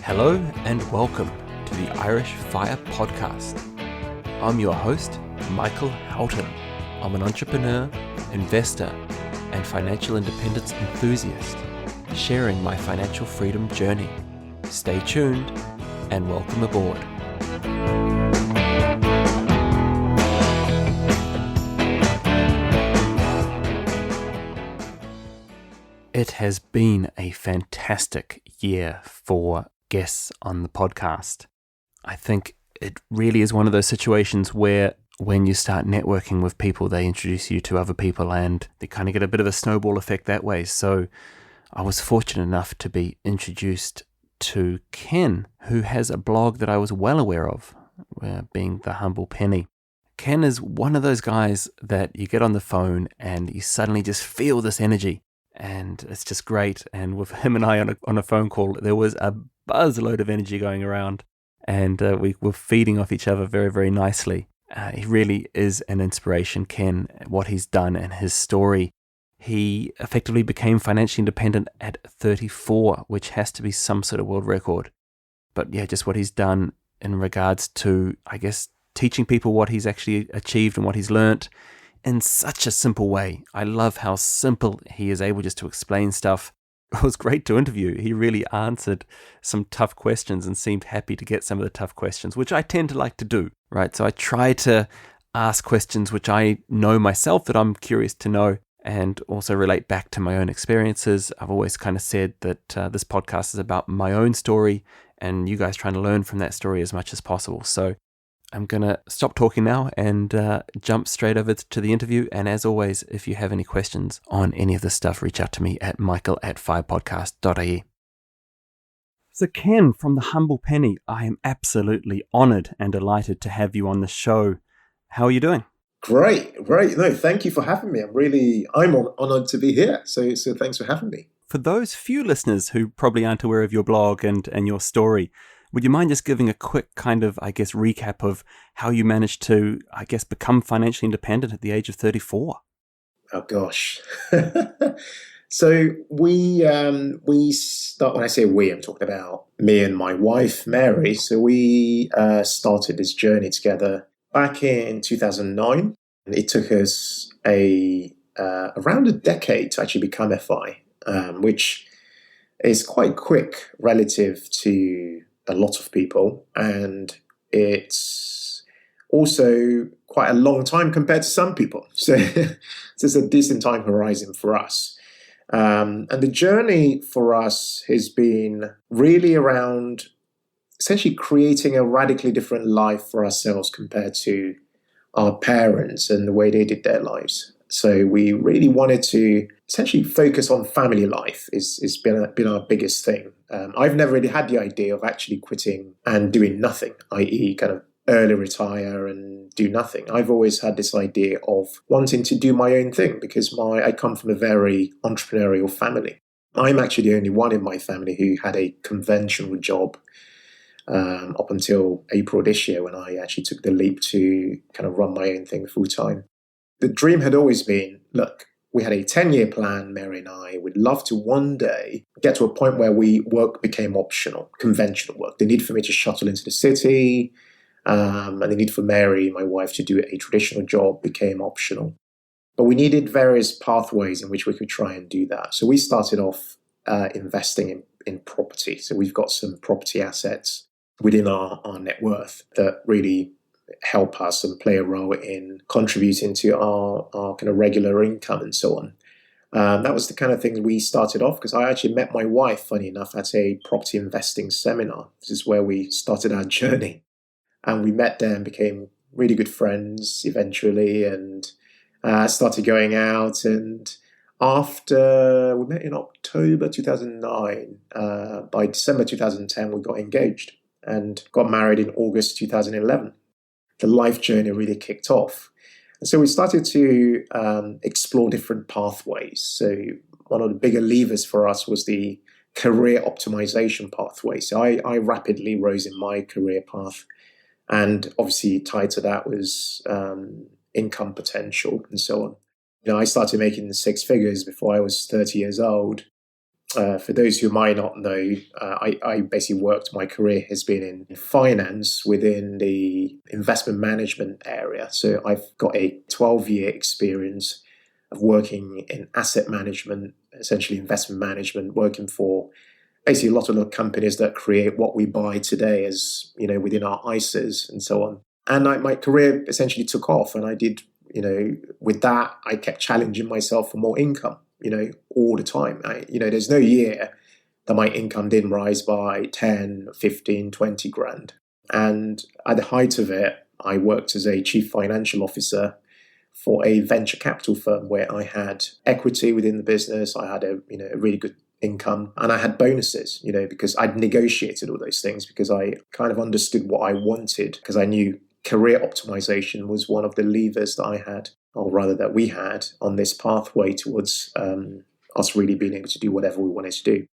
Hello and welcome to the Irish Fire Podcast. I'm your host, Michael Houghton. I'm an entrepreneur, investor, and financial independence enthusiast, sharing my financial freedom journey. Stay tuned and welcome aboard. It has been a fantastic year for guests on the podcast. I think it really is one of those situations where when you start networking with people, they introduce you to other people and they kind of get a bit of a snowball effect that way. So I was fortunate enough to be introduced to Ken, who has a blog that I was well aware of, being The Humble Penny. Ken is one of those guys that you get on the phone and you suddenly just feel this energy. And it's just great. And with him and I on a phone call, there was a buzzload of energy going around, and we were feeding off each other very, very nicely. He really is an inspiration, Ken, what he's done and his story. He effectively became financially independent at 34, which has to be some sort of world record. But yeah, just what he's done in regards to, I guess, teaching people what he's actually achieved and what he's learnt in such a simple way. I love how simple he is able just to explain stuff. It was great to interview. He really answered some tough questions and seemed happy to get some of the tough questions, which I tend to like to do, right? So I try to ask questions which I know myself that I'm curious to know and also relate back to my own experiences. I've always kind of said that this podcast is about my own story and you guys trying to learn from that story as much as possible. So I'm going to stop talking now and jump straight over to the interview. And as always, if you have any questions on any of this stuff, reach out to me at michael@firepodcast.ie. So Ken from The Humble Penny, I am absolutely honoured and delighted to have you on the show. How are you doing? Great. No, thank you for having me. I'm honoured to be here. So thanks for having me. For those few listeners who probably aren't aware of your blog and your story, would you mind just giving a quick kind of, recap of how you managed to, become financially independent at the age of 34? Oh, gosh. So we start, when I say we, I'm talking about me and my wife, Mary. So we started this journey together back in 2009. It took us around a decade to actually become FI, which is quite quick relative to a lot of people, and it's also quite a long time compared to some people. So it's a decent time horizon for us. And the journey for us has been really around essentially creating a radically different life for ourselves compared to our parents and the way they did their lives. So we really wanted to essentially focus on family life. It's been our biggest thing. I've never really had the idea of actually quitting and doing nothing, i.e. kind of early retire and do nothing. I've always had this idea of wanting to do my own thing because I come from a very entrepreneurial family. I'm actually the only one in my family who had a conventional job up until April this year when I actually took the leap to kind of run my own thing full time. The dream had always been, look, we had a 10-year plan, Mary and I would love to one day get to a point where work became optional, conventional work. The need for me to shuttle into the city and the need for Mary, my wife, to do a traditional job became optional. But we needed various pathways in which we could try and do that. So we started off investing in property. So we've got some property assets within our net worth that really help us and play a role in contributing to our kind of regular income and so on. That was the kind of thing we started off because I actually met my wife, funny enough, at a property investing seminar. This is where we started our journey. And we met there and became really good friends eventually and started going out. And after we met in October 2009, by December 2010, we got engaged and got married in August 2011. The life journey really kicked off. And so we started to explore different pathways. So one of the bigger levers for us was the career optimization pathway. So I rapidly rose in my career path. And obviously tied to that was income potential and so on. I started making 6 figures before I was 30 years old. For those who might not know, I basically my career has been in finance within the investment management area. So I've got a 12-year experience of working in asset management, essentially investment management, working for basically a lot of the companies that create what we buy today as, within our ISAs and so on. And my career essentially took off, and I did, with that, I kept challenging myself for more income, all the time. There's no year that my income didn't rise by 10, 15, 20 grand. And at the height of it, I worked as a chief financial officer for a venture capital firm where I had equity within the business. I had a really good income, and I had bonuses, because I'd negotiated all those things because I kind of understood what I wanted, because I knew career optimization was one of the levers that I had, or rather that we had, on this pathway towards us really being able to do whatever we wanted to do.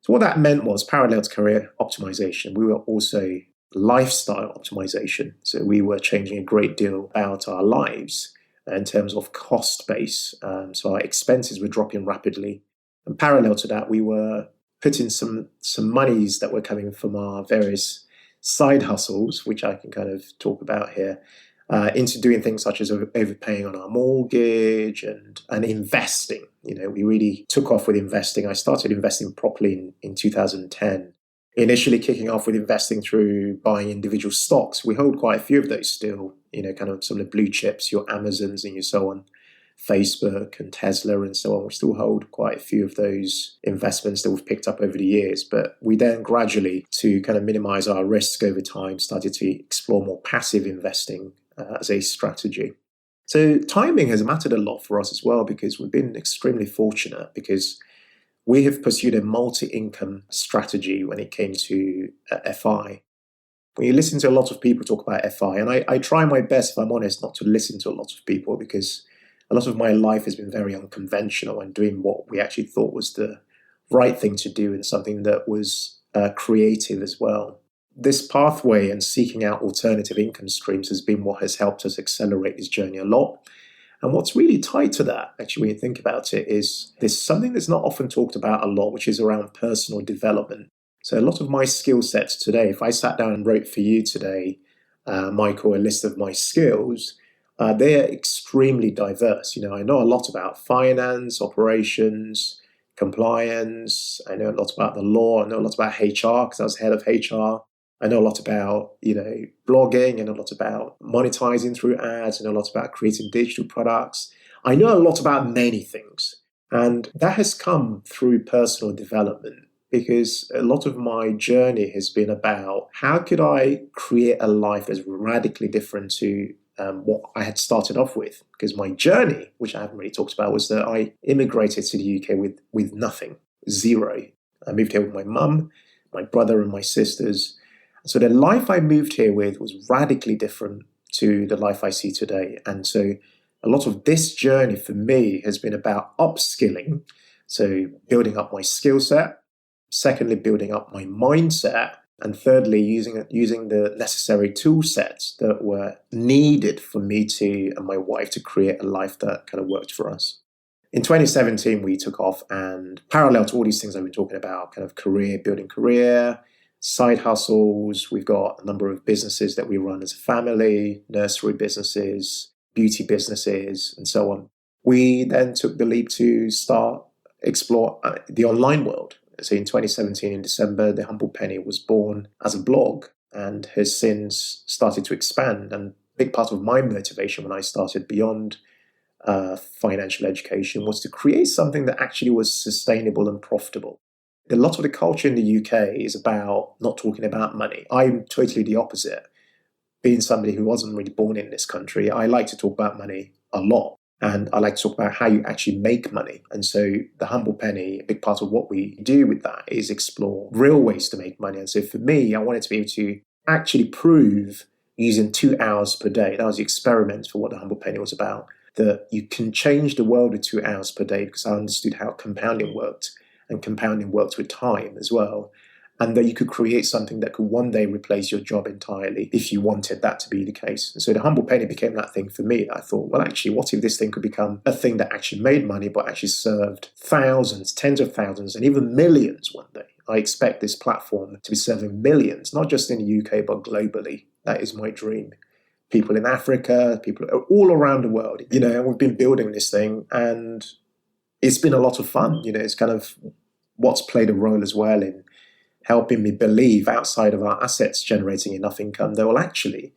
So what that meant was, parallel to career optimization, we were also lifestyle optimization. So we were changing a great deal about our lives in terms of cost base. So our expenses were dropping rapidly. And parallel to that, we were putting some monies that were coming from our various side hustles, which I can kind of talk about here, into doing things such as overpaying on our mortgage and investing. We really took off with investing. I started investing properly in 2010. Initially kicking off with investing through buying individual stocks. We hold quite a few of those still, kind of some of the blue chips, your Amazons and your so on, Facebook and Tesla and so on. We still hold quite a few of those investments that we've picked up over the years. But we then gradually, to kind of minimize our risk over time, started to explore more passive investing as a strategy. So timing has mattered a lot for us as well, because we've been extremely fortunate, because we have pursued a multi-income strategy when it came to FI. When you listen to a lot of people talk about FI, and I try my best, if I'm honest, not to listen to a lot of people, because a lot of my life has been very unconventional and doing what we actually thought was the right thing to do, and something that was creative as well. This pathway and seeking out alternative income streams has been what has helped us accelerate this journey a lot. And what's really tied to that, actually, when you think about it, is there's something that's not often talked about a lot, which is around personal development. So a lot of my skill sets today, if I sat down and wrote for you today, Michael, a list of my skills, they are extremely diverse. I know a lot about finance, operations, compliance. I know a lot about the law. I know a lot about HR, because I was head of HR. I know a lot about, blogging. I know a lot about monetizing through ads. I know a lot about creating digital products. I know a lot about many things. And that has come through personal development, because a lot of my journey has been about how could I create a life that's radically different to what I had started off with. Because my journey, which I haven't really talked about, was that I immigrated to the UK with nothing, zero. I moved here with my mum, my brother and my sisters. So the life I moved here with was radically different to the life I see today. And so a lot of this journey for me has been about upskilling. So building up my skill set. Secondly, building up my mindset. And thirdly, using the necessary tool sets that were needed for me and my wife to create a life that kind of worked for us. In 2017, we took off, and parallel to all these things I've been talking about, kind of building career, side hustles, we've got a number of businesses that we run as a family, nursery businesses, beauty businesses, and so on. We then took the leap to explore the online world. So in 2017, in December, The Humble Penny was born as a blog and has since started to expand. And a big part of my motivation when I started beyond financial education was to create something that actually was sustainable and profitable. A lot of the culture in the UK is about not talking about money. I'm totally the opposite. Being somebody who wasn't really born in this country, I like to talk about money a lot. And I like to talk about how you actually make money. And so the Humble Penny, a big part of what we do with that is explore real ways to make money. And so for me, I wanted to be able to actually prove, using 2 hours per day, that was the experiment for what the Humble Penny was about, that you can change the world with 2 hours per day, because I understood how compounding worked, and compounding worked with time as well. and that you could create something that could one day replace your job entirely if you wanted that to be the case. And so the humble penny became that thing for me. I thought, well, actually, what if this thing could become a thing that actually made money, but actually served thousands, tens of thousands, and even millions one day? I expect this platform to be serving millions, not just in the UK, but globally. That is my dream. People in Africa, people all around the world, and we've been building this thing, and it's been a lot of fun. It's kind of what's played a role as well in helping me believe, outside of our assets generating enough income, that will actually,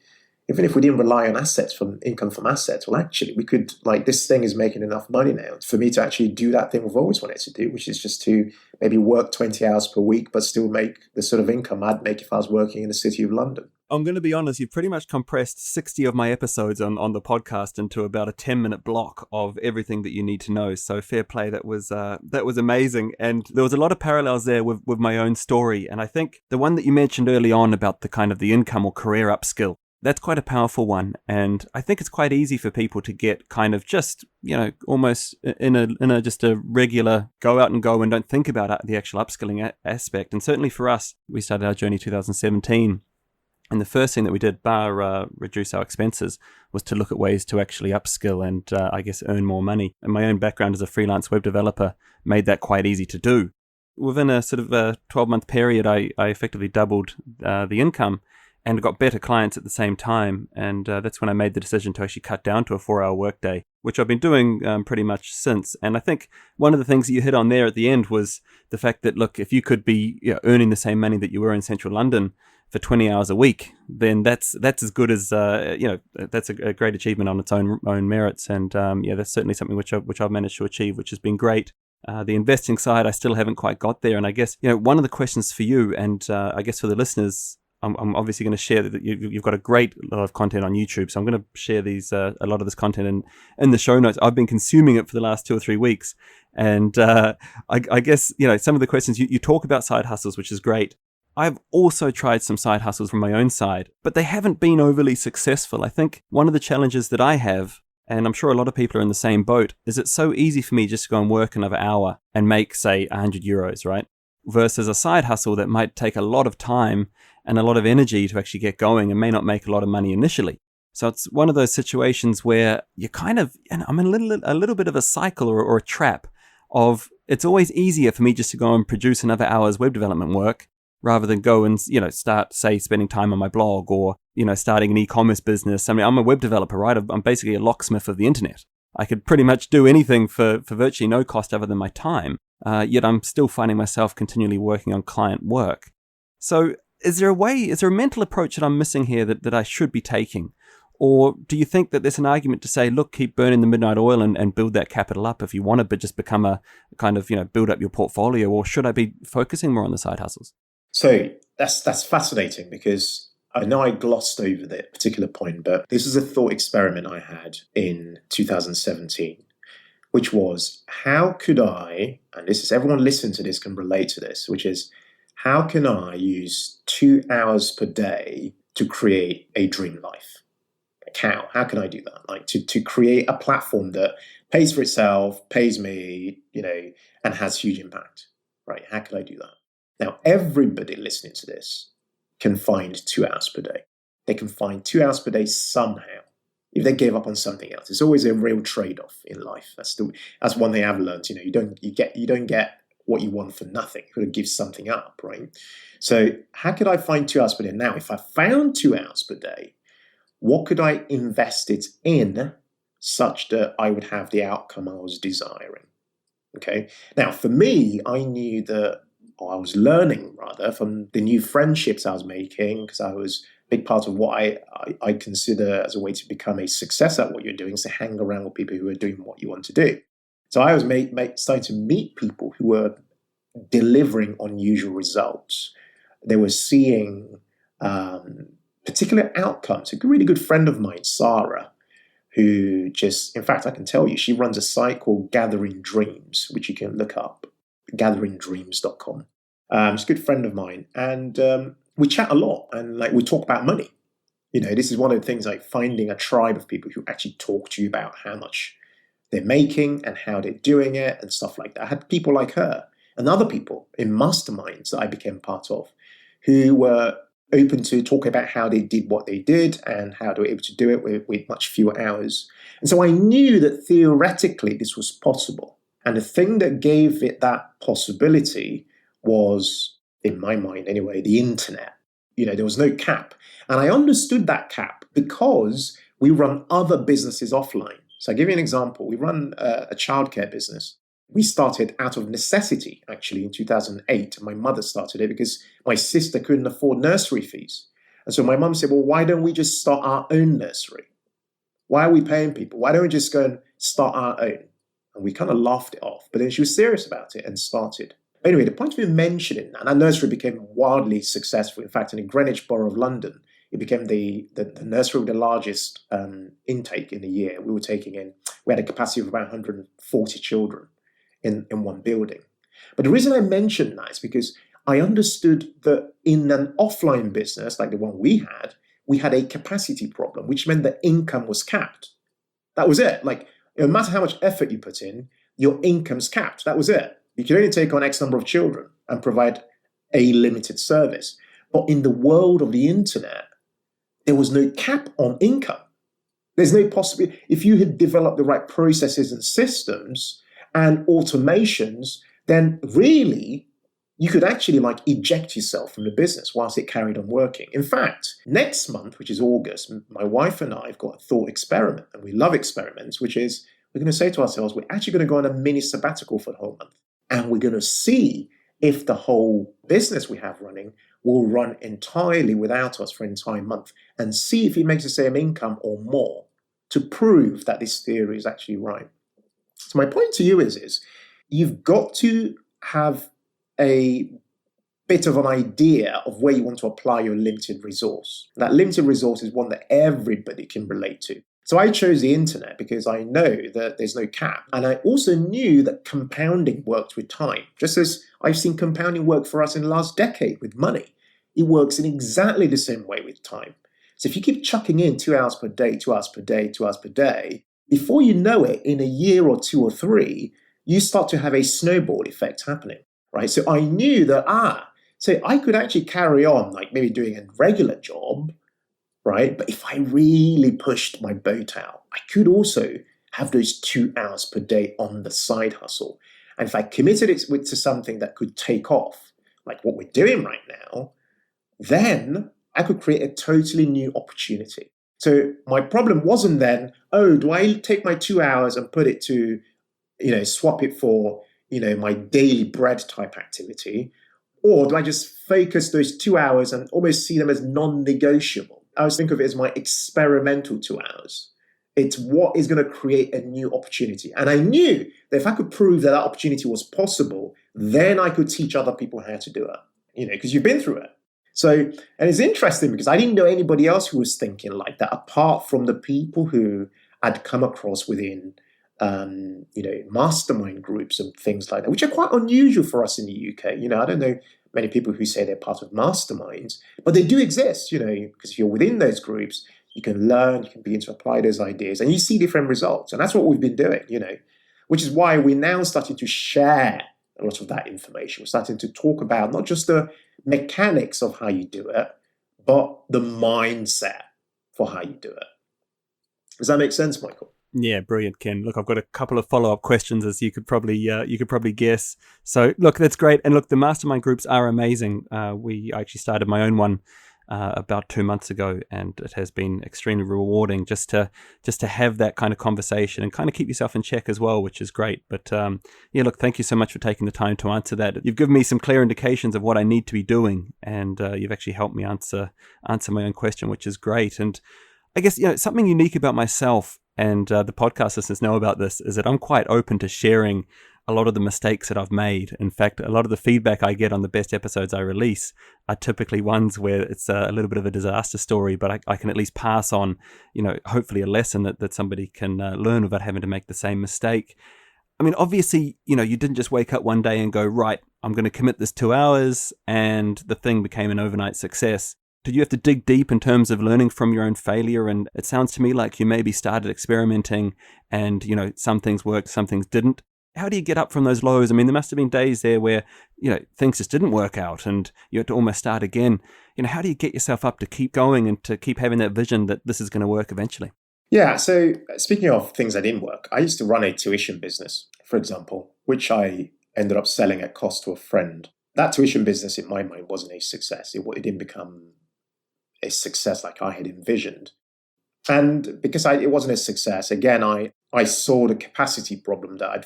even if we didn't rely on income from assets, well, actually, we could, this thing is making enough money now for me to actually do that thing we've always wanted to do, which is just to maybe work 20 hours per week, but still make the sort of income I'd make if I was working in the city of London. I'm going to be honest, you've pretty much compressed 60 of my episodes on the podcast into about a 10-minute block of everything that you need to know. So fair play, that was amazing. And there was a lot of parallels there with my own story. And I think the one that you mentioned early on about the kind of the income or career upskill, that's quite a powerful one. And I think it's quite easy for people to get kind of just, almost in a just a regular go out and go and don't think about the actual upskilling aspect. And certainly for us, we started our journey 2017. And the first thing that we did, bar reduce our expenses, was to look at ways to actually upskill and I guess earn more money. And my own background as a freelance web developer made that quite easy to do. Within a sort of a 12-month period, I effectively doubled the income and got better clients at the same time. And that's when I made the decision to actually cut down to a 4-hour workday, which I've been doing pretty much since. And I think one of the things that you hit on there at the end was the fact that, look, if you could be earning the same money that you were in central London for 20 hours a week, then that's as good as, that's a great achievement on its own merits. And that's certainly something which I've managed to achieve, which has been great. The investing side, I still haven't quite got there. And I guess, one of the questions for you and I guess for the listeners, I'm obviously going to share that you've got a great lot of content on YouTube. So I'm going to share a lot of this content in the show notes. I've been consuming it for the last 2 or 3 weeks. And I guess, some of the questions, you talk about side hustles, which is great. I've also tried some side hustles from my own side, but they haven't been overly successful. I think one of the challenges that I have, and I'm sure a lot of people are in the same boat, is it's so easy for me just to go and work another hour and make, say, 100 euros, right? Versus a side hustle that might take a lot of time and a lot of energy to actually get going and may not make a lot of money initially. So it's one of those situations where you kind of, and I'm in a little bit of a cycle or a trap of, it's always easier for me just to go and produce another hour's web development work rather than go and, start, say, spending time on my blog or, starting an e-commerce business. I mean, I'm a web developer, right? I'm basically a locksmith of the internet. I could pretty much do anything for virtually no cost other than my time. Yet I'm still finding myself continually working on client work. So is there a mental approach that I'm missing here that I should be taking? Or do you think that there's an argument to say, look, keep burning the midnight oil and build that capital up if you want to, but just become a kind of, build up your portfolio? Or should I be focusing more on the side hustles? So that's fascinating, because I know I glossed over that particular point, but this is a thought experiment I had in 2017, which was, how could I, and this is, everyone listening to this can relate to this, which is, how can I use 2 hours per day to create a dream life? Like how can I do that? Like to create a platform that pays for itself, pays me, and has huge impact, right? How can I do that? Now, everybody listening to this can find 2 hours per day. They can find 2 hours per day somehow, if they gave up on something else. It's always a real trade-off in life. That's one thing I've learned. You don't get what you want for nothing. You've got to give something up, right? So how could I find 2 hours per day? Now, if I found 2 hours per day, what could I invest it in such that I would have the outcome I was desiring? Okay. Now, for me, I knew that, or I was learning rather, from the new friendships I was making, because I was a big part of what I consider as a way to become a success at what you're doing, is to hang around with people who are doing what you want to do. So I was starting to meet people who were delivering unusual results. They were seeing particular outcomes. A really good friend of mine, Sarah, who just, in fact, I can tell you, she runs a site called Gathering Dreams, which you can look up, gatheringdreams.com. She's a good friend of mine, and we chat a lot, and we talk about money. This is one of the things, like finding a tribe of people who actually talk to you about how much they're making and how they're doing it and stuff like that. I had people like her. and other people in masterminds that I became part of who were open to talk about how they did what they did and how they were able to do it with much fewer hours. And so I knew that theoretically this was possible. And the thing that gave it that possibility was, in my mind anyway, the internet. There was no cap. And I understood that cap because we run other businesses offline. So I'll give you an example. We run a childcare business. We started out of necessity, actually, in 2008. My mother started it because my sister couldn't afford nursery fees. And so my mum said, well, why don't we just start our own nursery? Why are we paying people? Why don't we just go and start our own? And we kind of laughed it off. But then she was serious about it and started. Anyway, the point of mentioning that nursery became wildly successful. In fact, in the Greenwich Borough of London, it became the nursery with the largest intake in the year. We had a capacity of about 140 children in one building. But the reason I mention that is because I understood that in an offline business like the one we had a capacity problem, which meant that income was capped. That was it. Like, no matter how much effort you put in, your income's capped. That was it. You can only take on X number of children and provide a limited service. But in the world of the internet, there was no cap on income. There's no possibility. If you had developed the right processes and systems and automations, then really you could actually eject yourself from the business whilst it carried on working. In fact, next month, which is August, my wife and I have got a thought experiment, and we love experiments, which is we're going to say to ourselves, we're actually going to go on a mini sabbatical for the whole month. And we're going to see if the whole business we have running will run entirely without us for an entire month, and see if it makes the same income or more, to prove that this theory is actually right. So my point to you is you've got to have a bit of an idea of where you want to apply your limited resource. That limited resource is one that everybody can relate to. So I chose the internet because I know that there's no cap. And I also knew that compounding worked with time, just as I've seen compounding work for us in the last decade with money. It works in exactly the same way with time. So if you keep chucking in 2 hours per day, 2 hours per day, 2 hours per day, before you know it, in a year or 2 or 3, you start to have a snowball effect happening, right? So I knew that, so I could actually carry on maybe doing a regular job, right? But if I really pushed my boat out, I could also have those 2 hours per day on the side hustle. And if I committed it to something that could take off, like what we're doing right now, then I could create a totally new opportunity. So my problem wasn't then, do I take my 2 hours and put it to, swap it for, my daily bread type activity? Or do I just focus those 2 hours and almost see them as non-negotiable? I always think of it as my experimental 2 hours. It's what is going to create a new opportunity. And I knew that if I could prove that opportunity was possible, then I could teach other people how to do it, because you've been through it. So, and it's interesting because I didn't know anybody else who was thinking like that, apart from the people who I'd come across within, mastermind groups and things like that, which are quite unusual for us in the UK. I don't know many people who say they're part of masterminds, but they do exist, because if you're within those groups, you can learn, you can begin to apply those ideas, and you see different results. And that's what we've been doing, which is why we're now starting to share a lot of that information. We're starting to talk about not just the mechanics of how you do it, but the mindset for how you do it. Does that make sense, Michael? Yeah, brilliant, Ken. Look, I've got a couple of follow-up questions, as you could probably guess. So, look, that's great. And look, the mastermind groups are amazing. I actually started my own one about 2 months ago, and it has been extremely rewarding just to have that kind of conversation and kind of keep yourself in check as well, which is great. But yeah, look, thank you so much for taking the time to answer that. You've given me some clear indications of what I need to be doing, and you've actually helped me answer my own question, which is great. And I guess something unique about myself, and the podcast listeners know about this, is that I'm quite open to sharing a lot of the mistakes that I've made. In fact, a lot of the feedback I get on the best episodes I release are typically ones where it's a little bit of a disaster story, but I can at least pass on, hopefully a lesson that somebody can learn without having to make the same mistake. I mean, obviously, you didn't just wake up one day and go, right, I'm going to commit this 2 hours, and the thing became an overnight success. Did you have to dig deep in terms of learning from your own failure? And it sounds to me like you maybe started experimenting and, some things worked, some things didn't. How do you get up from those lows? I mean, there must have been days there where, things just didn't work out and you had to almost start again. How do you get yourself up to keep going and to keep having that vision that this is going to work eventually? Yeah, so speaking of things that didn't work, I used to run a tuition business, for example, which I ended up selling at cost to a friend. That tuition business, in my mind, wasn't a success. It didn't become a success like I had envisioned. And because it wasn't a success, again, I saw the capacity problem that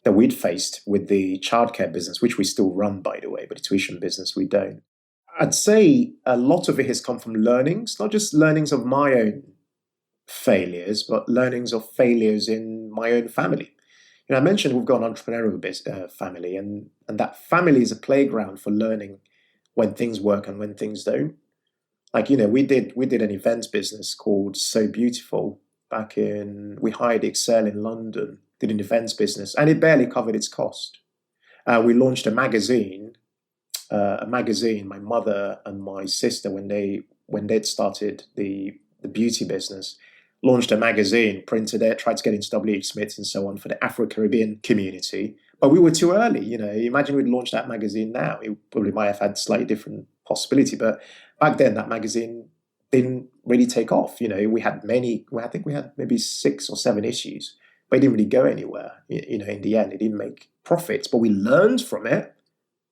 we'd faced with the childcare business, which we still run, by the way, but the tuition business, we don't. I'd say a lot of it has come from learnings, not just learnings of my own failures, but learnings of failures in my own family. I mentioned we've got an entrepreneurial family, and that family is a playground for learning when things work and when things don't. Like, we did an events business called So Beautiful we hired Excel in London, did an events business, and it barely covered its cost. We launched a magazine, my mother and my sister, when they'd started the beauty business, launched a magazine, printed it, tried to get into W.H. Smith's and so on for the Afro-Caribbean community. But we were too early, Imagine we'd launched that magazine now. It probably might have had slightly different possibility. But back then, that magazine didn't really take off. We had I think we had maybe 6 or 7 issues, but it didn't really go anywhere. In the end, it didn't make profits, but we learned from it.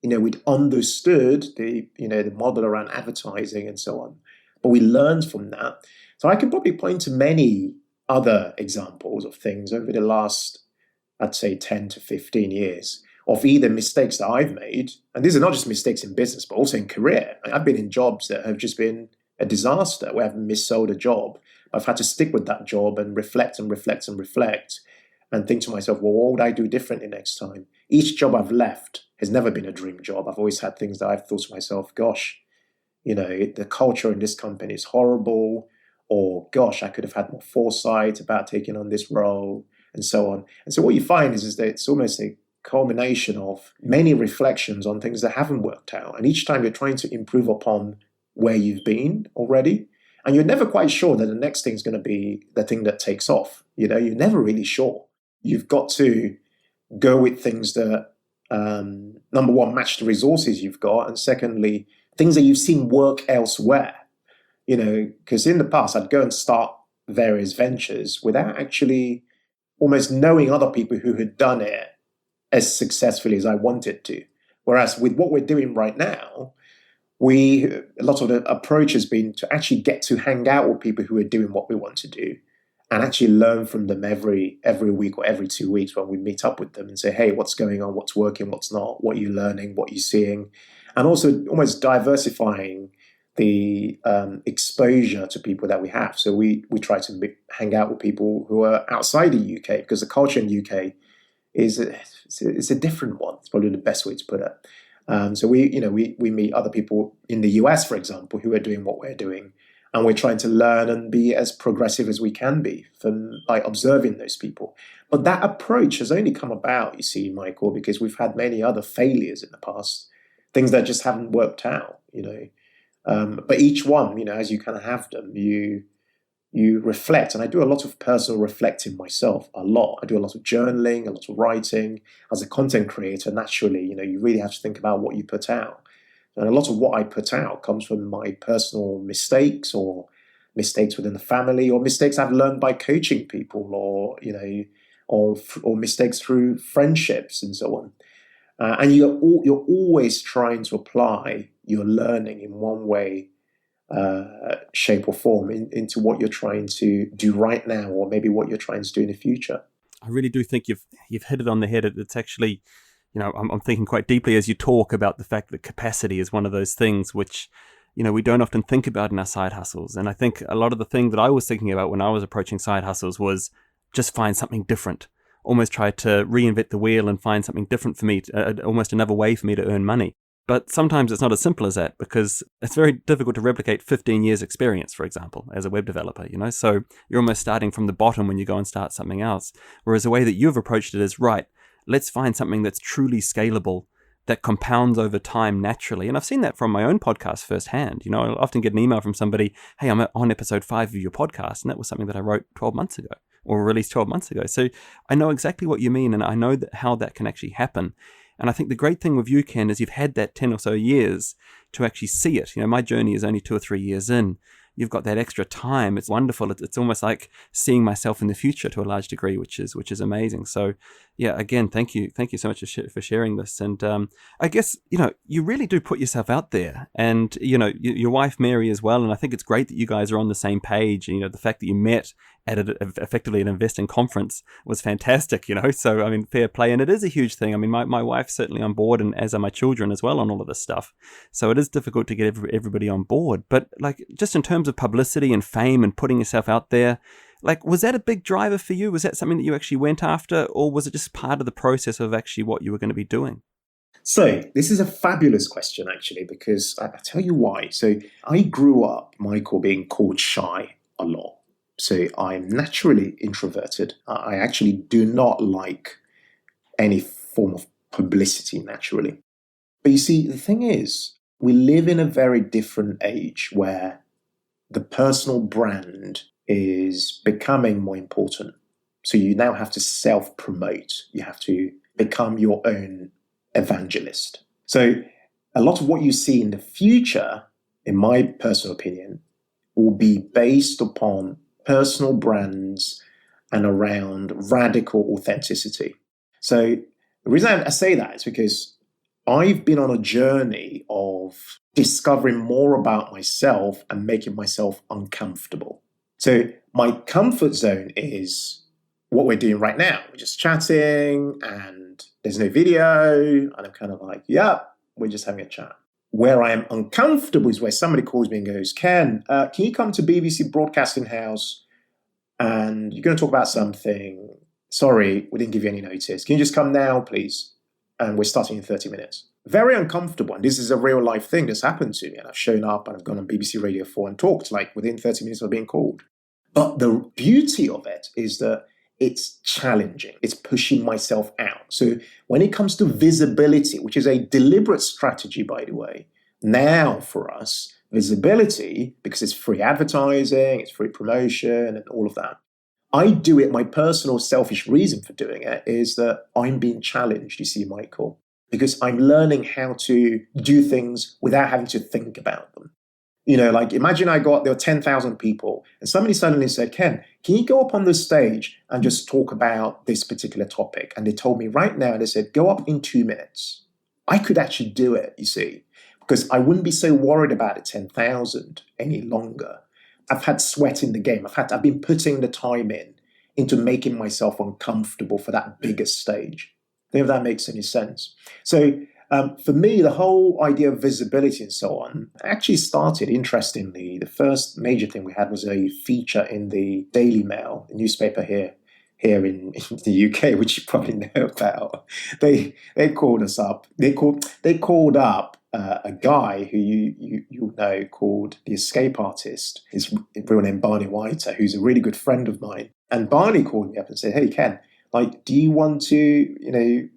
We'd understood the model around advertising and so on, but we learned from that. So I can probably point to many other examples of things over the last, I'd say, 10 to 15 years of either mistakes that I've made, and these are not just mistakes in business, but also in career. I've been in jobs that have just been a disaster, where I've missold a job. I've had to stick with that job and reflect and reflect and reflect and think to myself, well, what would I do differently next time? Each job I've left has never been a dream job. I've always had things that I've thought to myself, gosh, the culture in this company is horrible, or gosh, I could have had more foresight about taking on this role, and so on. And so what you find is that it's almost a culmination of many reflections on things that haven't worked out. And each time you're trying to improve upon where you've been already, and you're never quite sure that the next thing is going to be the thing that takes off. You're never really sure. You've got to go with things that, number one, match the resources you've got, and secondly, things that you've seen work elsewhere. Because in the past, I'd go and start various ventures without actually almost knowing other people who had done it as successfully as I wanted to. Whereas with what we're doing right now, a lot of the approach has been to actually get to hang out with people who are doing what we want to do, and actually learn from them every week or every 2 weeks when we meet up with them and say, hey, what's going on, what's working, what's not, what are you learning, what are you seeing, and also almost diversifying the exposure to people that we have. So we try to hang out with people who are outside the UK, because the culture in the UK is a different one. It's probably the best way to put it. So we meet other people in the US, for example, who are doing what we're doing, and we're trying to learn and be as progressive as we can be by observing those people. But that approach has only come about, you see, Michael, because we've had many other failures in the past, things that just haven't worked out, But each one, as you kind of have them, you reflect. And I do a lot of personal reflecting myself, a lot. I do a lot of journaling, a lot of writing. As a content creator, naturally, you really have to think about what you put out. And a lot of what I put out comes from my personal mistakes, or mistakes within the family, or mistakes I've learned by coaching people, or mistakes through friendships and so on. And you're always trying to apply your learning in one way, shape or form into what you're trying to do right now, or maybe what you're trying to do in the future. I really do think you've hit it on the head. It's actually, I'm thinking quite deeply as you talk about the fact that capacity is one of those things which, we don't often think about in our side hustles. And I think a lot of the thing that I was thinking about when I was approaching side hustles was just find something different. Almost try to reinvent the wheel and find something different for me, almost another way for me to earn money. But sometimes it's not as simple as that, because it's very difficult to replicate 15 years experience, for example, as a web developer, So you're almost starting from the bottom when you go and start something else. Whereas the way that you've approached it is, right, let's find something that's truly scalable, that compounds over time naturally. And I've seen that from my own podcast firsthand. I'll often get an email from somebody, hey, I'm on episode 5 of your podcast. And that was something that I wrote 12 months ago. or released 12 months ago. So I know exactly what you mean, and I know that how that can actually happen. And I think the great thing with you, Ken, is you've had that 10 or so years to actually see it. My journey is only 2 or 3 years in. You've got that extra time. It's wonderful. It's almost like seeing myself in the future to a large degree, which is amazing. So, yeah, again, thank you so much for sharing this. And I guess you really do put yourself out there, and your wife Mary as well. And I think it's great that you guys are on the same page. The fact that you met at effectively an investing conference was fantastic. So I mean, fair play, and it is a huge thing. I mean, my wife's certainly on board, and as are my children as well on all of this stuff. So it is difficult to get everybody on board. But like, just in terms of publicity and fame and putting yourself out there, like, was that a big driver for you? Was that something that you actually went after, or was it just part of the process of actually what you were going to be doing? So this is a fabulous question, actually, because I'll tell you why. So I grew up, Michael, being called shy a lot. So I'm naturally introverted. I actually do not like any form of publicity naturally. But you see, the thing is, we live in a very different age where the personal brand is becoming more important. So you now have to self-promote. You have to become your own evangelist. So a lot of what you see in the future, in my personal opinion, will be based upon personal brands and around radical authenticity. So the reason I say that is because I've been on a journey of discovering more about myself and making myself uncomfortable. So my comfort zone is what we're doing right now. We're just chatting and there's no video. And I'm kind of like, yeah, we're just having a chat. Where I am uncomfortable is where somebody calls me and goes, Ken, can you come to BBC Broadcasting House and you're going to talk about something? Sorry, we didn't give you any notice. Can you just come now, please? And we're starting in 30 minutes. Very uncomfortable. And this is a real life thing that's happened to me. And I've shown up and I've gone on BBC Radio 4 and talked like within 30 minutes of being called. But the beauty of it is that it's challenging. It's pushing myself out. So when it comes to visibility, which is a deliberate strategy, by the way, now for us, visibility, because it's free advertising, it's free promotion and all of that, I do it, my personal selfish reason for doing it is that I'm being challenged, you see, Michael, because I'm learning how to do things without having to think about them. Like imagine there were 10,000 people and somebody suddenly said, Ken, can you go up on the stage and just talk about this particular topic? And they told me right now, they said, go up in 2 minutes. I could actually do it, you see, because I wouldn't be so worried about the 10,000 any longer. I've had sweat in the game. I've been putting the time into making myself uncomfortable for that bigger stage. I think if that makes any sense. So for me, the whole idea of visibility and so on actually started, interestingly, the first major thing we had was a feature in the Daily Mail, a newspaper here in the UK, which you probably know about. They called us up. They called up a guy who you know called the Escape Artist. His real name Barney Whiter, who's a really good friend of mine. And Barney called me up and said, "Hey Ken, do you want to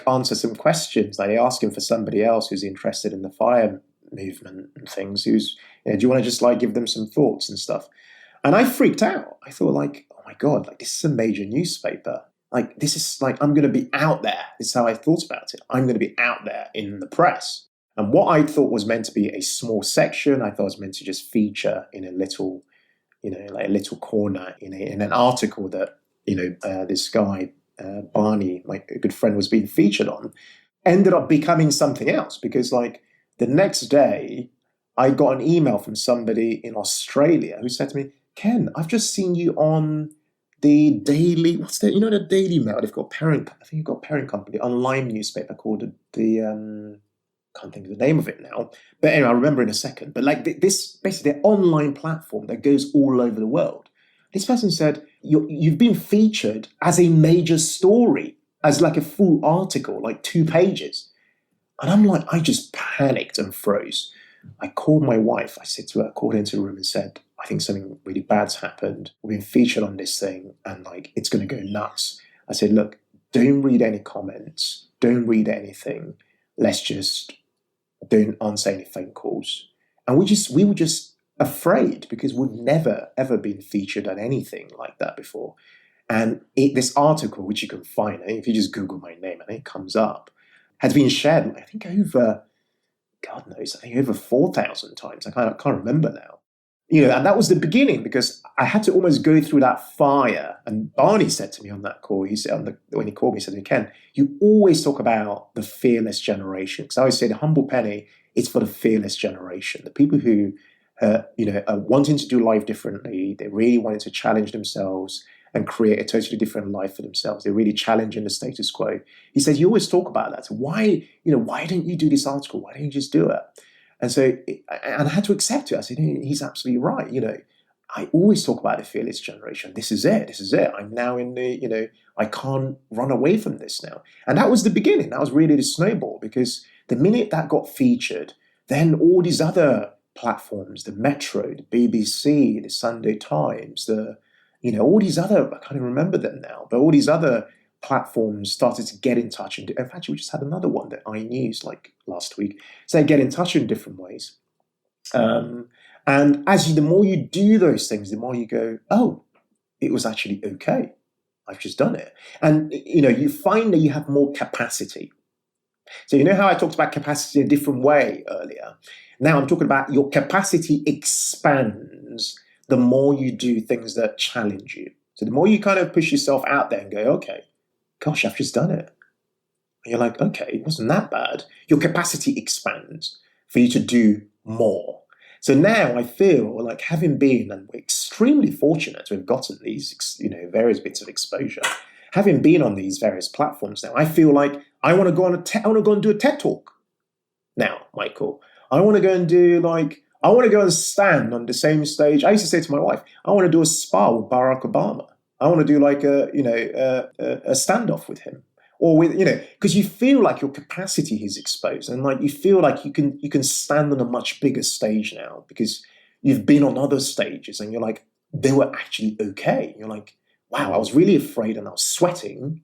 answer some questions?" They asked him for somebody else who's interested in the FIRE movement and things. Do you want to just give them some thoughts and stuff? And I freaked out. I thought oh my God, this is a major newspaper. This is I'm going to be out there. This is how I thought about it. I'm going to be out there in the press. And what I thought was meant to be a small section, I thought was meant to just feature in a little, a little corner in an article that, this guy, Barney, my good friend, was being featured on, ended up becoming something else. Because the next day, I got an email from somebody in Australia who said to me, Ken, I've just seen you on the Daily, the Daily Mail. They've got I think you've got a parent company, online newspaper called the can't think of the name of it now. But anyway, I'll remember in a second. But this, basically their online platform that goes all over the world. This person said, you've been featured as a major story, as a full article, 2 pages. And I'm I just panicked and froze. I called my wife. I said to her, called into the room and said, I think something really bad's happened. We've been featured on this thing and it's going to go nuts. I said, look, don't read any comments. Don't read anything. Let's just don't answer any phone calls. And we would just afraid because we've never, ever been featured on anything like that before. And this article, which you can find, I think if you just Google my name, I think it comes up, has been shared, I think over, God knows, I think over 4,000 times. I can't remember now. And that was the beginning because I had to almost go through that fire. And Barney said to me on that call, he said when he called me, he said to me, Ken, you always talk about the fearless generation. Because I always say the humble penny is for the fearless generation, the people who, are wanting to do life differently. They really wanted to challenge themselves and create a totally different life for themselves. They're really challenging the status quo. He says, you always talk about that. So why don't you do this article? Why don't you just do it? And so, and I had to accept it. I said, he's absolutely right. I always talk about the fearless generation. This is it. This is it. I'm now in the, I can't run away from this now. And that was the beginning. That was really the snowball, because the minute that got featured, then all these other platforms, the Metro, the BBC, the Sunday Times, all these other, I can't even remember them now, but all these other platforms started to get in touch. And in fact, we just had another one, that iNews, like last week. So they get in touch in different ways. And the more you do those things, the more you go, oh, it was actually okay. I've just done it. And, you find that you have more capacity. So you know how I talked about capacity in a different way earlier? Now I'm talking about your capacity expands the more you do things that challenge you. So the more you kind of push yourself out there and go, okay, gosh, I've just done it. And you're like, okay, it wasn't that bad. Your capacity expands for you to do more. So now I feel like, having been, and we're extremely fortunate to have gotten these, various bits of exposure, having been on these various platforms now, I feel like I want to go and do a TED Talk now, Michael. I want to go and stand on the same stage. I used to say to my wife, I want to do a spa with Barack Obama. I want to do like a standoff with him, or with, because you feel like your capacity is exposed, and like you feel like you can stand on a much bigger stage now because you've been on other stages, and you're like, they were actually okay. You're like, wow, I was really afraid and I was sweating,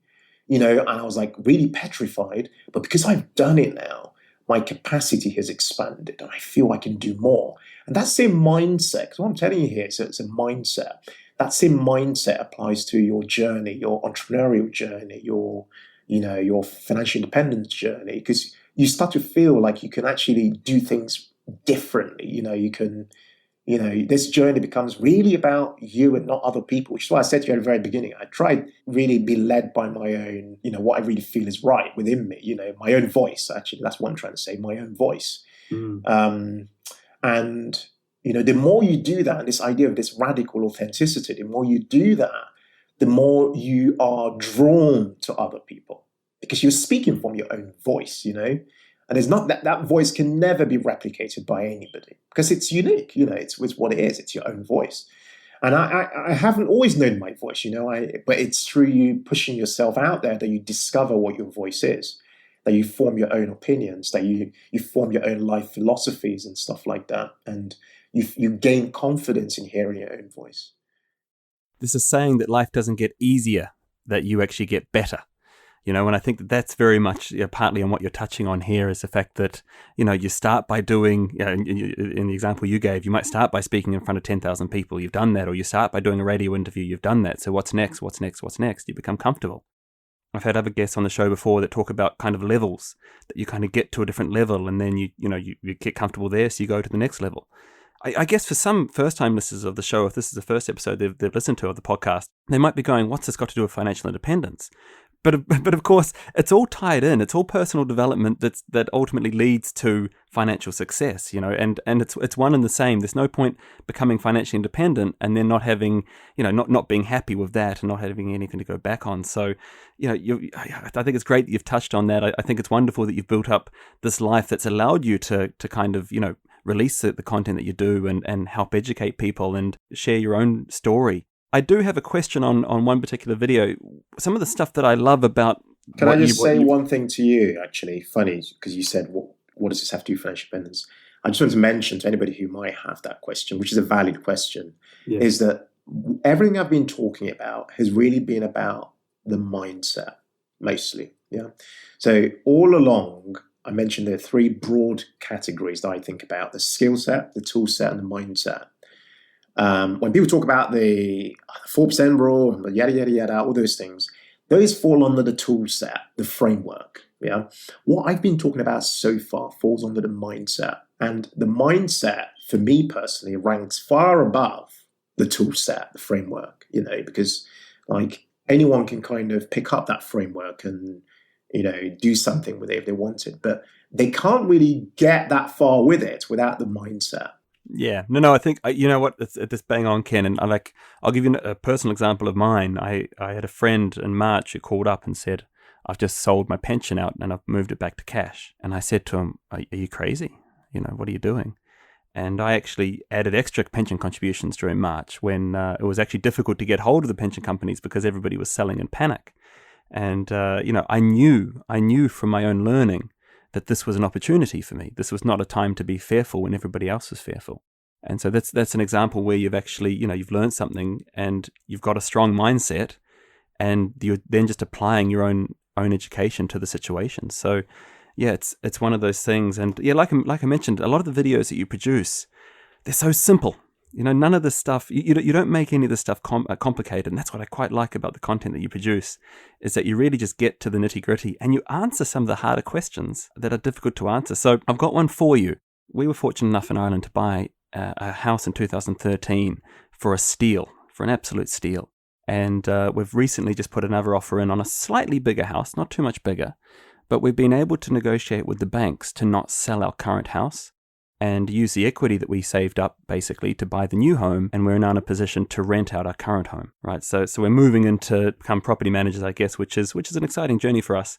and I was like really petrified, but because I've done it now, my capacity has expanded and I feel I can do more. And that same mindset, because what I'm telling you here, so it's a mindset. That same mindset applies to your journey, your entrepreneurial journey, your financial independence journey, because you start to feel like you can actually do things differently. You can, this journey becomes really about you and not other people, which is why I said to you at the very beginning, I try really be led by my own, what I really feel is right within me, my own voice. Actually, that's what I'm trying to say, my own voice. And the more you do that, and this idea of this radical authenticity, the more you do that, the more you are drawn to other people, because you're speaking from your own voice, and it's not that voice can never be replicated by anybody because it's unique, it's what it is. It's your own voice. And I haven't always known my voice, but it's through you pushing yourself out there that you discover what your voice is, that you form your own opinions, that you form your own life philosophies and stuff like that. And you gain confidence in hearing your own voice. This is saying that life doesn't get easier, that you actually get better. And I think that that's very much partly on what you're touching on here, is the fact that, you start by doing, in the example you gave, you might start by speaking in front of 10,000 people. You've done that. Or you start by doing a radio interview. You've done that. So what's next? What's next? What's next? You become comfortable. I've had other guests on the show before that talk about kind of levels, that you kind of get to a different level and then you get comfortable there. So you go to the next level. I guess for some first-time listeners of the show, if this is the first episode they've listened to of the podcast, they might be going, what's this got to do with financial independence? But of course, it's all tied in. It's all personal development that ultimately leads to financial success, and it's one and the same. There's no point becoming financially independent and then not having, not being happy with that and not having anything to go back on. So, I think it's great that you've touched on that. I think it's wonderful that you've built up this life that's allowed you to kind of, release the content that you do and help educate people and share your own story. I do have a question on one particular video. Some of the stuff that I love about... Can I just say one thing to you, actually? Funny, because you said, what does this have to do with financial independence? I just want to mention to anybody who might have that question, which is a valid question, is that everything I've been talking about has really been about the mindset, mostly. Yeah. So all along, I mentioned there are three broad categories that I think about: the skill set, the tool set, and the mindset. When people talk about the 4% rule, yada, yada, yada, all those things, those fall under the tool set, the framework. Yeah. What I've been talking about so far falls under the mindset. And the mindset, for me personally, ranks far above the tool set, the framework, because like anyone can kind of pick up that framework and, do something with it if they want it. But they can't really get that far with it without the mindset. Yeah, no, I think, you know what, it's bang on, Ken. And I'll give you a personal example of mine. I had a friend in March who called up and said, I've just sold my pension out and I've moved it back to cash. And I said to him, are you crazy? What are you doing? And I actually added extra pension contributions during March when it was actually difficult to get hold of the pension companies because everybody was selling in panic. And, I knew from my own learning that this was an opportunity for me. This was not a time to be fearful when everybody else was fearful. And so that's an example where you've actually, you've learned something and you've got a strong mindset and you're then just applying your own education to the situation. So yeah, it's one of those things. And yeah, like I mentioned, a lot of the videos that you produce, they're so simple. None of this stuff, you don't make any of this stuff complicated. And that's what I quite like about the content that you produce, is that you really just get to the nitty gritty and you answer some of the harder questions that are difficult to answer. So I've got one for you. We were fortunate enough in Ireland to buy a house in 2013 for an absolute steal. And we've recently just put another offer in on a slightly bigger house, not too much bigger, but we've been able to negotiate with the banks to not sell our current house and use the equity that we saved up basically to buy the new home, and we're now in a position to rent out our current home, right? So we're moving into become property managers, I guess, which is an exciting journey for us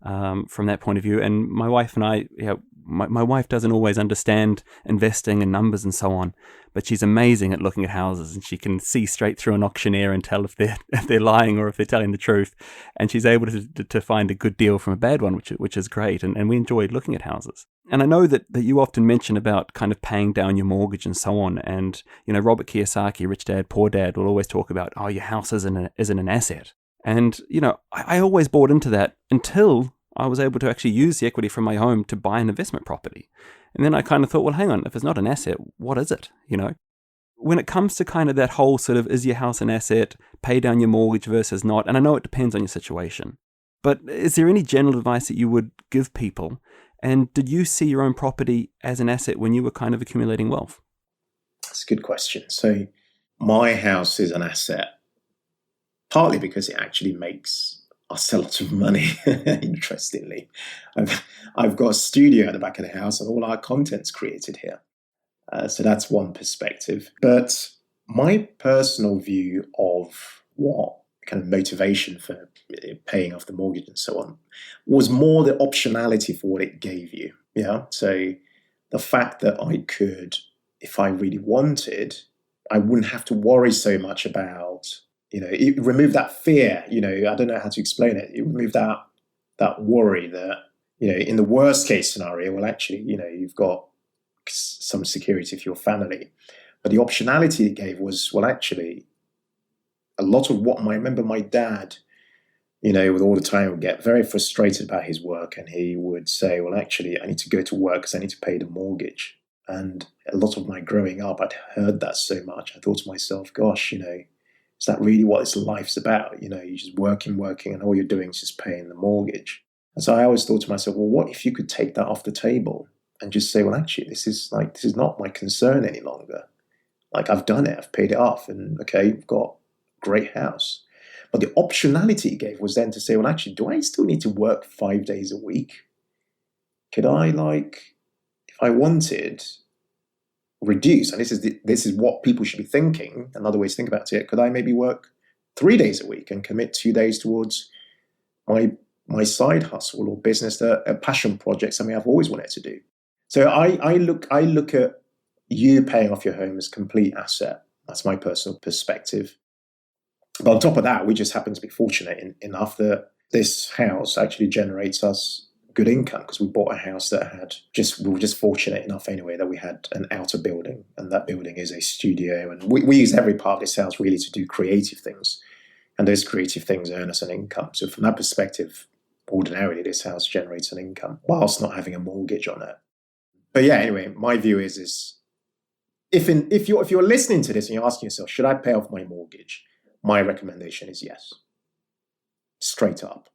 from that point of view. And my wife and I, my wife doesn't always understand investing and numbers and so on, but she's amazing at looking at houses, and she can see straight through an auctioneer and tell if they're lying or if they're telling the truth. And she's able to find a good deal from a bad one, which is great. And we enjoyed looking at houses. And I know that you often mention about kind of paying down your mortgage and so on. And, Robert Kiyosaki, Rich Dad, Poor Dad, will always talk about, your house isn't an asset. And, I always bought into that until I was able to actually use the equity from my home to buy an investment property. And then I kind of thought, well, hang on, if it's not an asset, what is it? When it comes to kind of that whole sort of, is your house an asset, pay down your mortgage versus not? And I know it depends on your situation, but is there any general advice that you would give people? And did you see your own property as an asset when you were kind of accumulating wealth? That's a good question. So my house is an asset, partly because it actually makes us a lot of money, interestingly. I've got a studio at the back of the house and all our content's created here. So that's one perspective. But my personal view of what kind of motivation for paying off the mortgage and so on was more the optionality for what it gave you. Yeah. So the fact that I could, if I really wanted, I wouldn't have to worry so much about, it removed that fear, I don't know how to explain it. It removed that worry that, in the worst case scenario, well, actually, you've got some security for your family. But the optionality it gave was, well, actually, a lot of what I remember my dad, with all the time, would get very frustrated about his work. And he would say, well, actually, I need to go to work because I need to pay the mortgage. And a lot of my growing up, I'd heard that so much. I thought to myself, gosh, is that really what this life's about? You're just working, and all you're doing is just paying the mortgage. And so I always thought to myself, well, what if you could take that off the table and just say, well, actually, this is not my concern any longer. Like, I've done it, I've paid it off, and okay, you've got a great house. But the optionality it gave was then to say, well, actually, do I still need to work 5 days a week? Could I, if I wanted, reduce? And this is what people should be thinking. Another way to think about it: could I maybe work 3 days a week and commit 2 days towards my side hustle or business, a passion project, something I've always wanted to do? So I look at you paying off your home as complete asset. That's my personal perspective. But on top of that, we just happen to be fortunate enough that this house actually generates us good income, because we bought a house that we were just fortunate enough anyway that we had an outer building, and that building is a studio, and we use every part of this house really to do creative things, and those creative things earn us an income. So from that perspective, ordinarily this house generates an income whilst not having a mortgage on it. But yeah, anyway, my view is if you're listening to this and you're asking yourself, should I pay off my mortgage? My recommendation is yes. Straight up.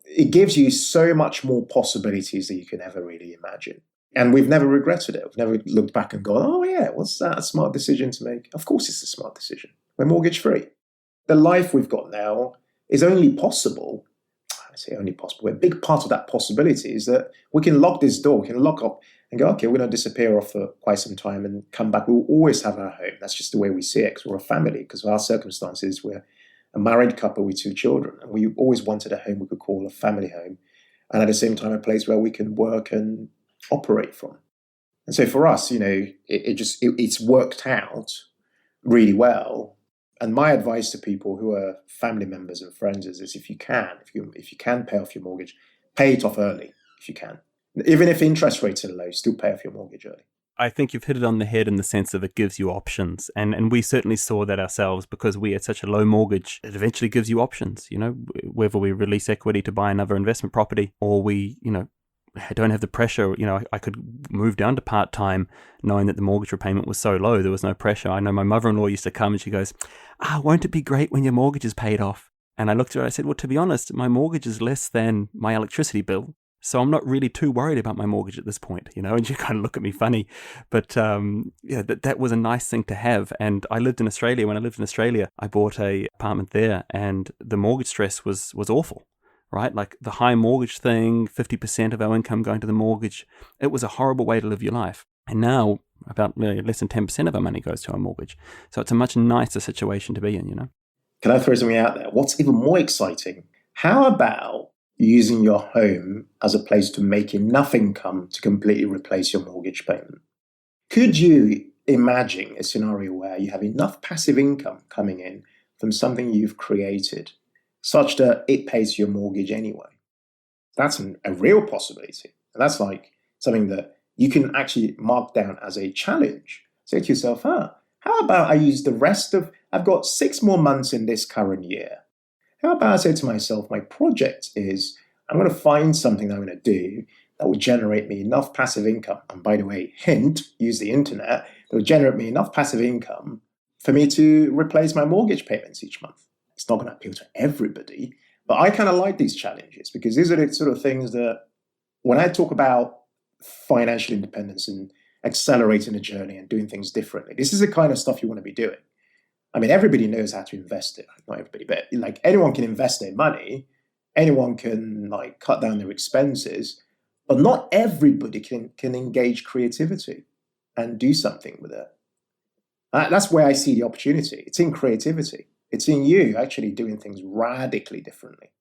It gives you so much more possibilities than you can ever really imagine. And we've never regretted it. We've never looked back and gone, oh yeah, was that a smart decision to make? Of course it's a smart decision. We're mortgage free. The life we've got now is only possible. I say only possible. A big part of that possibility is that we can lock this door, we can lock up and go, okay, we're going to disappear off for quite some time and come back. We'll always have our home. That's just the way we see it because we're a family, because of our circumstances. We're a married couple with 2 children. And we always wanted a home we could call a family home. And at the same time, a place where we can work and operate from. And so for us, it's worked out really well. And my advice to people who are family members and friends is if you can pay off your mortgage, pay it off early if you can. Even if interest rates are low, still pay off your mortgage early. I think you've hit it on the head in the sense of it gives you options. And we certainly saw that ourselves because we had such a low mortgage. It eventually gives you options, whether we release equity to buy another investment property or we, I don't have the pressure. I could move down to part-time knowing that the mortgage repayment was so low. There was no pressure. I know my mother-in-law used to come and she goes, won't it be great when your mortgage is paid off? And I looked at her and I said, well, to be honest, my mortgage is less than my electricity bill. So I'm not really too worried about my mortgage at this point, and she kind of look at me funny. But that was a nice thing to have. And I lived in Australia. When I lived in Australia, I bought an apartment there and the mortgage stress was awful. Right? Like the high mortgage thing, 50% of our income going to the mortgage. It was a horrible way to live your life. And now about less than 10% of our money goes to our mortgage. So it's a much nicer situation to be in, Can I throw something out there? What's even more exciting? How about using your home as a place to make enough income to completely replace your mortgage payment? Could you imagine a scenario where you have enough passive income coming in from something you've created such that it pays your mortgage anyway? That's a real possibility. And that's like something that you can actually mark down as a challenge. Say to yourself, how about I use I've got 6 more months in this current year. How about I say to myself, my project is, I'm going to find something that I'm going to do that will generate me enough passive income. And by the way, hint, use the internet, that will generate me enough passive income for me to replace my mortgage payments each month. It's not going to appeal to everybody, but I kind of like these challenges because these are the sort of things that when I talk about financial independence and accelerating the journey and doing things differently, this is the kind of stuff you want to be doing. I mean, everybody knows how to invest it. Not everybody, but like anyone can invest their money. Anyone can cut down their expenses, but not everybody can engage creativity and do something with it. That's where I see the opportunity. It's in creativity. It's in you actually doing things radically differently.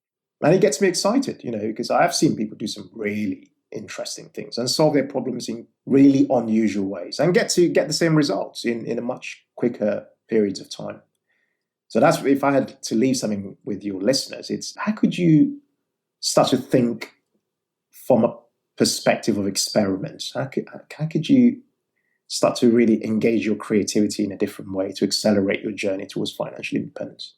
And it gets me excited, because I have seen people do some really interesting things and solve their problems in really unusual ways and get the same results in a much quicker periods of time. So that's, if I had to leave something with your listeners, it's how could you start to think from a perspective of experiments? How could you start to really engage your creativity in a different way to accelerate your journey towards financial independence?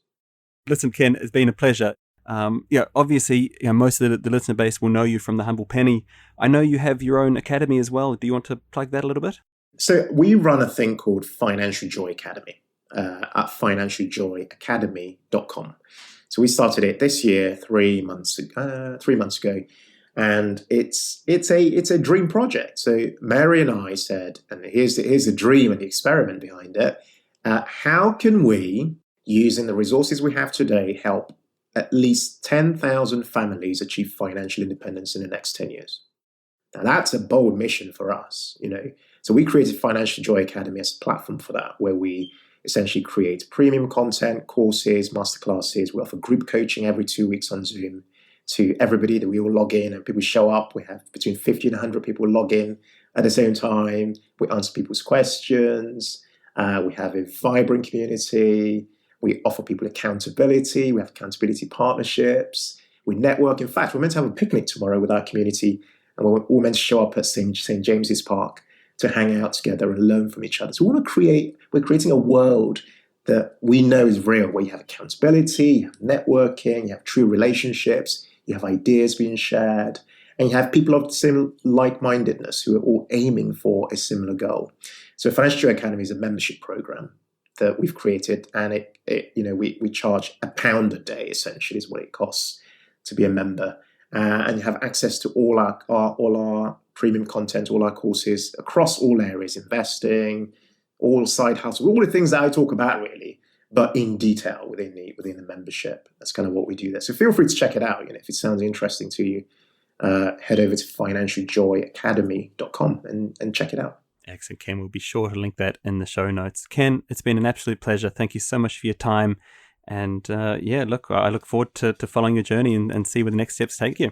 Listen, Ken, it's been a pleasure. Obviously, most of the listener base will know you from The Humble Penny. I know you have your own academy as well. Do you want to plug that a little bit? So we run a thing called Financial Joy Academy at financialjoyacademy.com. So we started it this year, 3 months ago. And it's a dream project. So Mary and I said, and here's the dream and the experiment behind it. How can we, using the resources we have today, help at least 10,000 families achieve financial independence in the next 10 years? Now that's a bold mission for us, So we created Financial Joy Academy as a platform for that, where we essentially create premium content, courses, masterclasses. We offer group coaching every 2 weeks on Zoom to everybody that we all log in and people show up. We have between 50 and 100 people log in at the same time. We answer people's questions. We have a vibrant community. We offer people accountability. We have accountability partnerships. We network. In fact, we're meant to have a picnic tomorrow with our community, and we're all meant to show up at St. James's Park to hang out together and learn from each other. So we're creating a world that we know is real, where you have accountability, you have networking, you have true relationships, you have ideas being shared, and you have people of the same like-mindedness who are all aiming for a similar goal. So Financial Joy Academy is a membership program that we've created, and we charge £1 a day, essentially, is what it costs to be a member. And you have access to all our premium content, all our courses across all areas, investing, all side hustles, all the things that I talk about, really, but in detail within the membership. That's kind of what we do there. So feel free to check it out. If it sounds interesting to you, head over to financialjoyacademy.com and check it out. Excellent, Ken. We'll be sure to link that in the show notes. Ken, it's been an absolute pleasure. Thank you so much for your time. And I look forward to following your journey and see where the next steps take you.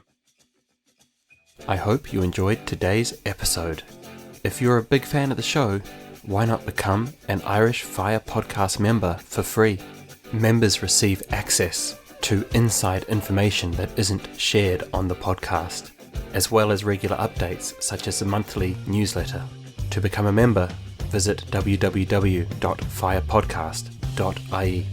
I hope you enjoyed today's episode. If you're a big fan of the show, why not become an Irish Fire Podcast member for free? Members receive access to inside information that isn't shared on the podcast, as well as regular updates such as the monthly newsletter. To become a member, visit www.firepodcast.ie.